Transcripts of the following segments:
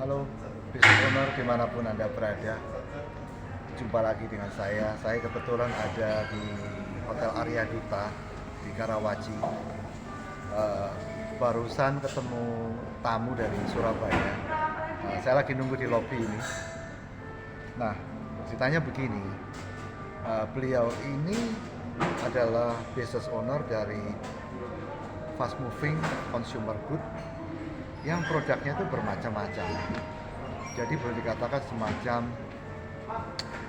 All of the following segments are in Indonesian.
Halo, business owner dimanapun Anda berada. Jumpa lagi dengan saya. Saya kebetulan ada di Hotel Arya Duta di Karawaci. Eh, Barusan ketemu tamu dari Surabaya. Saya lagi nunggu di lobi ini. Nah, ceritanya begini. Beliau ini adalah business owner dari fast moving consumer good yang produknya itu bermacam-macam. Jadi boleh dikatakan semacam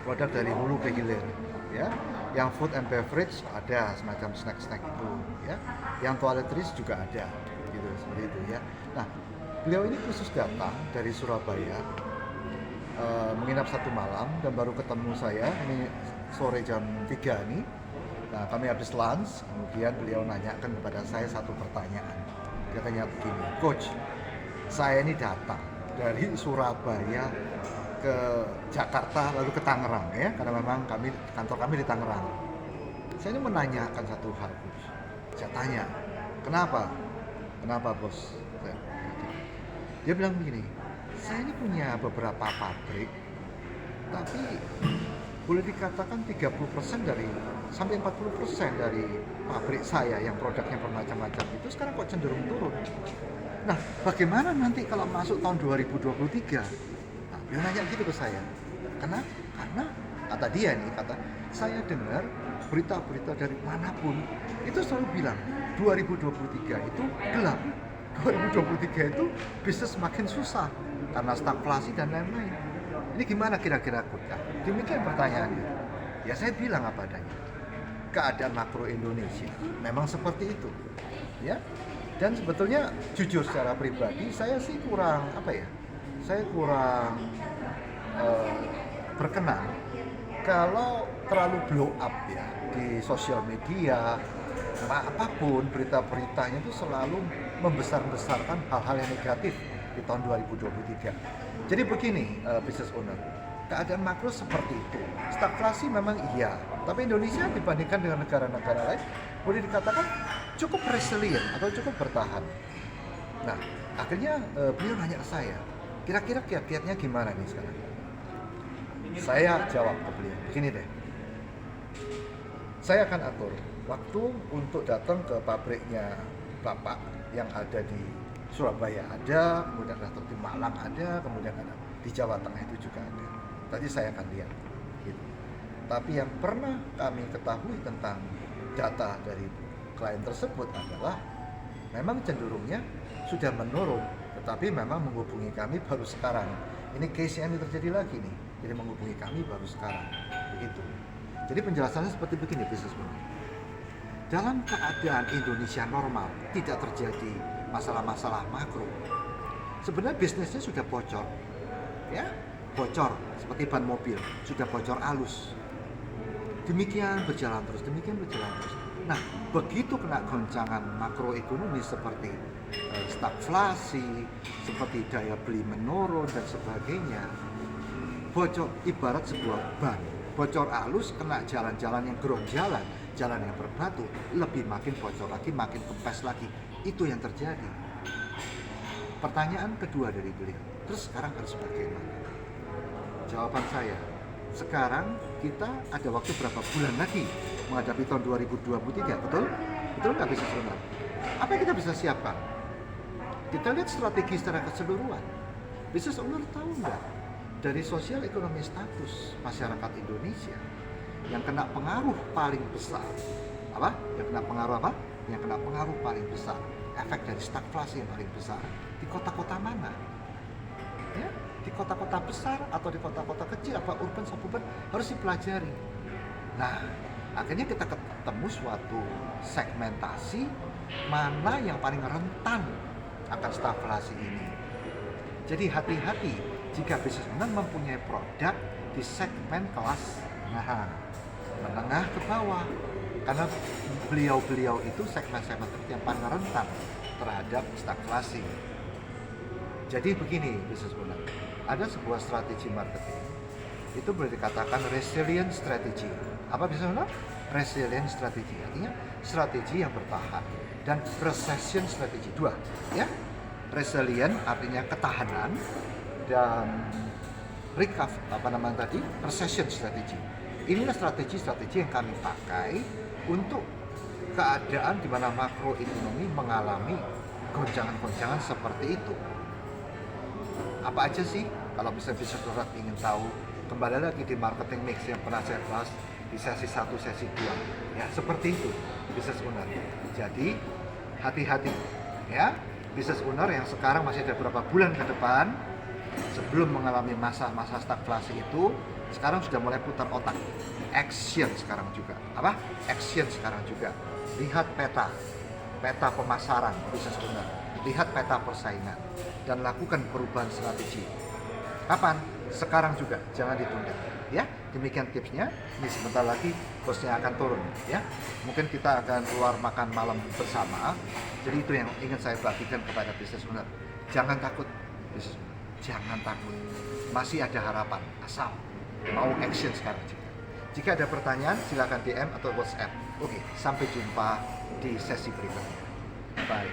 produk dari hulu ke hilir, ya. Yang food and beverage ada semacam snack-snack itu, ya. Yang toiletries juga ada, gitu seperti itu, ya. Nah, beliau ini khusus datang dari Surabaya, menginap satu malam dan baru ketemu saya ini sore jam 3 nih. Nah, kami habis lunch, kemudian beliau nanyakan kepada saya satu pertanyaan. Dia tanya begini, Coach, saya ini datang dari Surabaya ke Jakarta lalu ke Tangerang, ya, karena memang kantor kami di Tangerang. Saya ini menanyakan satu hal, Coach. Saya tanya, kenapa? Kenapa, Bos? Dia bilang begini, saya ini punya beberapa pabrik, tapi boleh dikatakan 30% dari sampai 40% dari pabrik saya yang produknya bermacam-macam itu sekarang kok cenderung turun. Nah, bagaimana nanti kalau masuk tahun 2023? Nah, dia nanya gitu ke saya. Kenapa? Karena kata dia nih, saya dengar berita-berita dari manapun itu selalu bilang 2023 itu gelap. 2023 itu bisnis makin susah karena stagflasi dan lain-lain. Ini gimana kira-kira Coach? Demikian pertanyaannya. Ya saya bilang apa adanya. Keadaan makro Indonesia memang seperti itu, ya. Dan sebetulnya jujur secara pribadi saya sih kurang saya kurang berkenan kalau terlalu blow up ya di sosial media. Apapun berita-beritanya itu selalu membesar-besarkan hal-hal yang negatif di tahun 2023. Jadi begini, business owner, keadaan makro seperti itu. Stagflasi memang iya, tapi Indonesia dibandingkan dengan negara-negara lain boleh dikatakan cukup resilient atau cukup bertahan. Nah, akhirnya beliau nanya ke saya, kira-kira kiat-kiatnya gimana nih sekarang? Saya jawab ke beliau, begini deh, saya akan atur waktu untuk datang ke pabriknya Bapak yang ada di Surabaya ada, kemudian datang di Malang ada, kemudian ada di Jawa Tengah itu juga ada. Tadi saya akan lihat. Gitu. Tapi yang pernah kami ketahui tentang data dari klien tersebut adalah memang cenderungnya sudah menurun, tetapi memang menghubungi kami baru sekarang. Ini case yang terjadi lagi nih, jadi menghubungi kami baru sekarang. Begitu. Jadi penjelasannya seperti begini, businessman. Dalam keadaan Indonesia normal, tidak terjadi masalah-masalah makro. Sebenarnya bisnisnya sudah bocor, ya, bocor seperti ban mobil, sudah bocor halus. Demikian berjalan terus. Nah, begitu kena goncangan makroekonomi seperti stagflasi, seperti daya beli menurun dan sebagainya, bocor ibarat sebuah ban. Bocor halus kena jalan-jalan yang gerong jalan yang berbatu, lebih makin bocor lagi, makin kempes lagi. Itu yang terjadi. Pertanyaan kedua dari beliau, terus sekarang harus bagaimana? Jawaban saya, sekarang kita ada waktu berapa bulan lagi menghadapi tahun 2023, betul? Betul nggak bisa sebentar? Apa yang kita bisa siapkan? Kita lihat strategi secara keseluruhan. Business owner tahu nggak? Dari sosial ekonomi status masyarakat Indonesia yang kena pengaruh paling besar apa? Yang kena pengaruh paling besar, efek dari stagflasi yang paling besar di kota-kota mana? Ya, di kota-kota besar atau di kota-kota kecil, apa urban suburban, harus dipelajari. Nah, akhirnya kita ketemu suatu segmentasi mana yang paling rentan akan stagflasi ini. Jadi hati-hati jika bisnis owner mempunyai produk di segmen kelas menengah ke bawah, karena beliau itu segmen-segmen yang paling rentan terhadap stagflasi. Jadi begini bisnis owner, ada sebuah strategi marketing, itu boleh dikatakan resilient strategy. Apa bisnis owner? Resilient strategy, artinya strategi yang bertahan, dan recession strategy, dua, ya. Resilient artinya ketahanan, dan recession strategi. Inilah strategi yang kami pakai untuk keadaan di mana makroekonomi mengalami goncangan-goncangan seperti itu. Apa aja sih? Kalau Business Owner ingin tahu, kembali lagi di marketing mix yang pernah saya bahas di sesi 1, sesi 2. Ya, seperti itu Business Owner. Jadi, hati-hati ya, Business Owner yang sekarang masih ada beberapa bulan ke depan sebelum mengalami masa-masa stagflasi itu, sekarang sudah mulai putar otak. Action sekarang juga. Apa? Action sekarang juga. Lihat peta pemasaran Business Owner. Lihat peta persaingan dan lakukan perubahan strategi. Kapan? Sekarang juga, jangan ditunda. Ya, demikian tipsnya. Ini sebentar lagi bosnya akan turun. Ya, mungkin kita akan keluar makan malam bersama. Jadi itu yang ingin saya bagikan kepada Business Owner. Jangan takut, Business Owner. Jangan takut. Masih ada harapan. Asal mau action sekarang juga. Jika ada pertanyaan, silakan DM atau WhatsApp. Oke, sampai jumpa di sesi berikutnya. Bye.